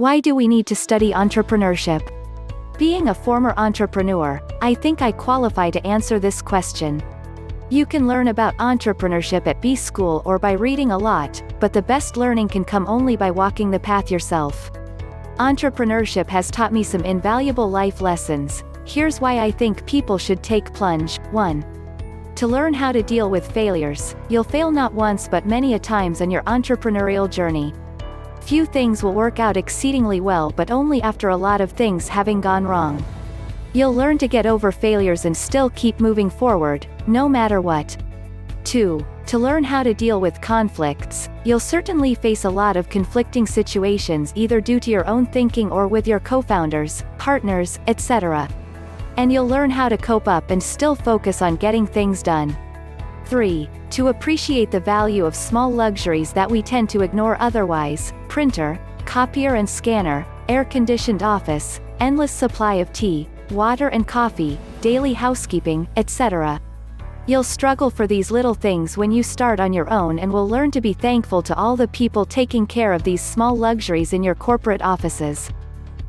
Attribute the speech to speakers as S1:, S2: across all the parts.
S1: Why do we need to study entrepreneurship? Being a former entrepreneur, I think I qualify to answer this question. You can learn about entrepreneurship at B school or by reading a lot, but the best learning can come only by walking the path yourself. Entrepreneurship has taught me some invaluable life lessons. Here's why I think people should take plunge. 1. To learn how to deal with failures. You'll fail not once but many a times on your entrepreneurial journey. Few things will work out exceedingly well, but only after a lot of things having gone wrong. You'll learn to get over failures and still keep moving forward, no matter what. 2. To learn how to deal with conflicts. You'll certainly face a lot of conflicting situations either due to your own thinking or with your co-founders, partners, etc. And you'll learn how to cope up and still focus on getting things done. 3. To appreciate the value of small luxuries that we tend to ignore otherwise: printer, copier and scanner, air-conditioned office, endless supply of tea, water and coffee, daily housekeeping, etc. You'll struggle for these little things when you start on your own and will learn to be thankful to all the people taking care of these small luxuries in your corporate offices.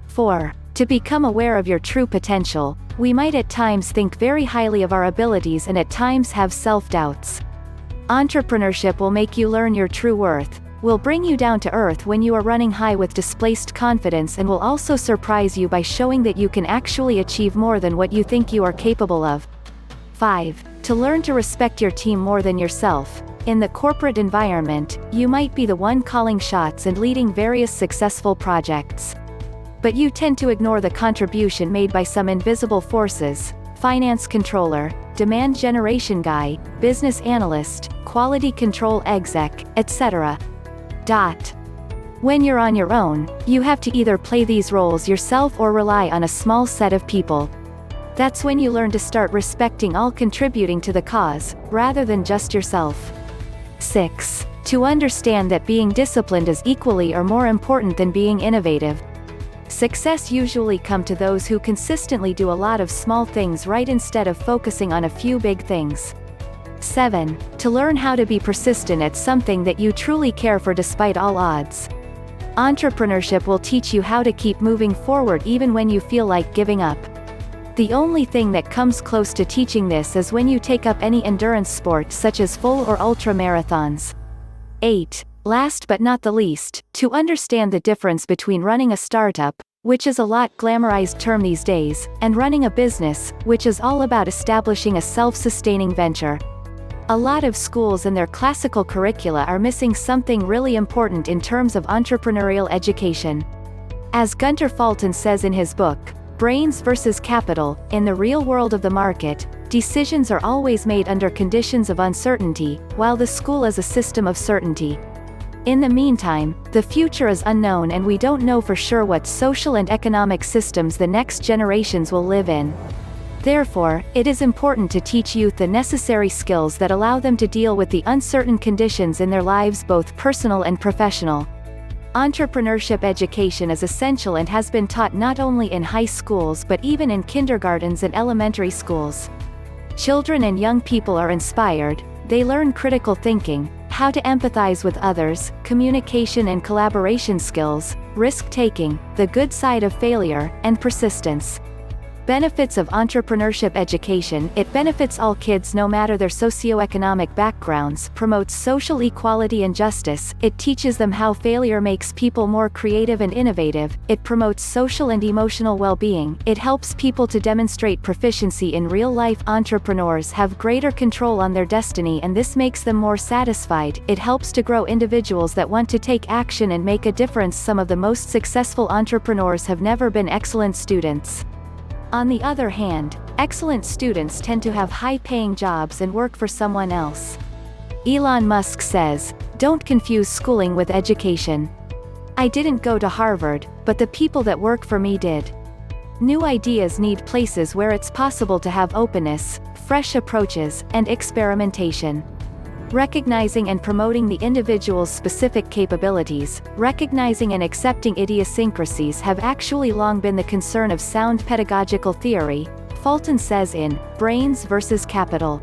S1: 4. To become aware of your true potential. We might at times think very highly of our abilities and at times have self-doubts. Entrepreneurship will make you learn your true worth, will bring you down to earth when you are running high with displaced confidence, and will also surprise you by showing that you can actually achieve more than what you think you are capable of. 5. To learn to respect your team more than yourself. In the corporate environment, you might be the one calling shots and leading various successful projects. But you tend to ignore the contribution made by some invisible forces: finance controller, demand generation guy, business analyst, quality control exec, etc. When you're on your own, you have to either play these roles yourself or rely on a small set of people. That's when you learn to start respecting all contributing to the cause, rather than just yourself. 6. To understand that being disciplined is equally or more important than being innovative. Success usually comes to those who consistently do a lot of small things right instead of focusing on a few big things. 7. To learn how to be persistent at something that you truly care for despite all odds. Entrepreneurship will teach you how to keep moving forward even when you feel like giving up. The only thing that comes close to teaching this is when you take up any endurance sport such as full or ultra marathons. 8. Last but not the least, to understand the difference between running a startup, which is a lot glamorized term these days, and running a business, which is all about establishing a self-sustaining venture. A lot of schools and their classical curricula are missing something really important in terms of entrepreneurial education. As Gunter Fulton says in his book, Brains versus Capital, in the real world of the market, decisions are always made under conditions of uncertainty, while the school is a system of certainty. In the meantime, the future is unknown and we don't know for sure what social and economic systems the next generations will live in. Therefore, it is important to teach youth the necessary skills that allow them to deal with the uncertain conditions in their lives, both personal and professional. Entrepreneurship education is essential and has been taught not only in high schools but even in kindergartens and elementary schools. Children and young people are inspired, they learn critical thinking, how to empathize with others, communication and collaboration skills, risk-taking, the good side of failure, and persistence. Benefits of entrepreneurship education: it benefits all kids no matter their socioeconomic backgrounds, promotes social equality and justice, it teaches them how failure makes people more creative and innovative, it promotes social and emotional well-being, it helps people to demonstrate proficiency in real-life. Entrepreneurs have greater control on their destiny and this makes them more satisfied, it helps to grow individuals that want to take action and make a difference. Some of the most successful entrepreneurs have never been excellent students. On the other hand, excellent students tend to have high-paying jobs and work for someone else. Elon Musk says, "Don't confuse schooling with education. I didn't go to Harvard, but the people that work for me did." New ideas need places where it's possible to have openness, fresh approaches, and experimentation. Recognizing and promoting the individual's specific capabilities, recognizing and accepting idiosyncrasies have actually long been the concern of sound pedagogical theory, Fulton says in Brains versus Capital.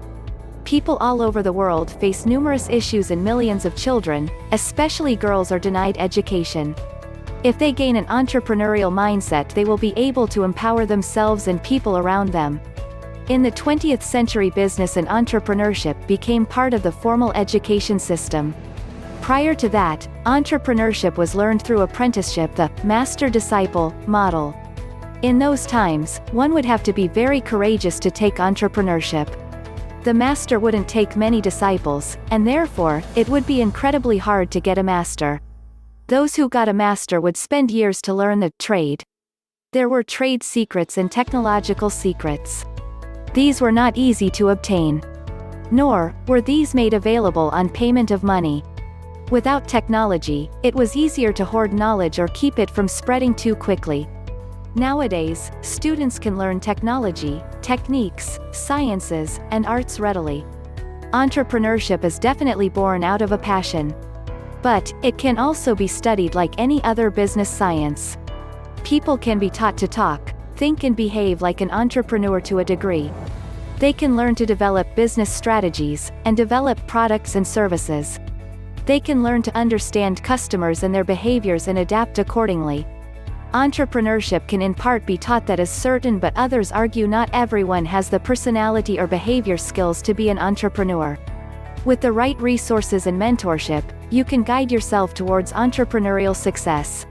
S1: People all over the world face numerous issues and millions of children, especially girls, are denied education. If they gain an entrepreneurial mindset, they will be able to empower themselves and people around them. In the 20th century, business and entrepreneurship became part of the formal education system. Prior to that, entrepreneurship was learned through apprenticeship, the master-disciple model. In those times, one would have to be very courageous to take entrepreneurship. The master wouldn't take many disciples, and therefore, it would be incredibly hard to get a master. Those who got a master would spend years to learn the trade. There were trade secrets and technological secrets. These were not easy to obtain. Nor were these made available on payment of money. Without technology, it was easier to hoard knowledge or keep it from spreading too quickly. Nowadays, students can learn technology, techniques, sciences, and arts readily. Entrepreneurship is definitely born out of a passion. But it can also be studied like any other business science. People can be taught to talk, think and behave like an entrepreneur to a degree. They can learn to develop business strategies, and develop products and services. They can learn to understand customers and their behaviors and adapt accordingly. Entrepreneurship can in part be taught, that is certain, but others argue not everyone has the personality or behavior skills to be an entrepreneur. With the right resources and mentorship, you can guide yourself towards entrepreneurial success.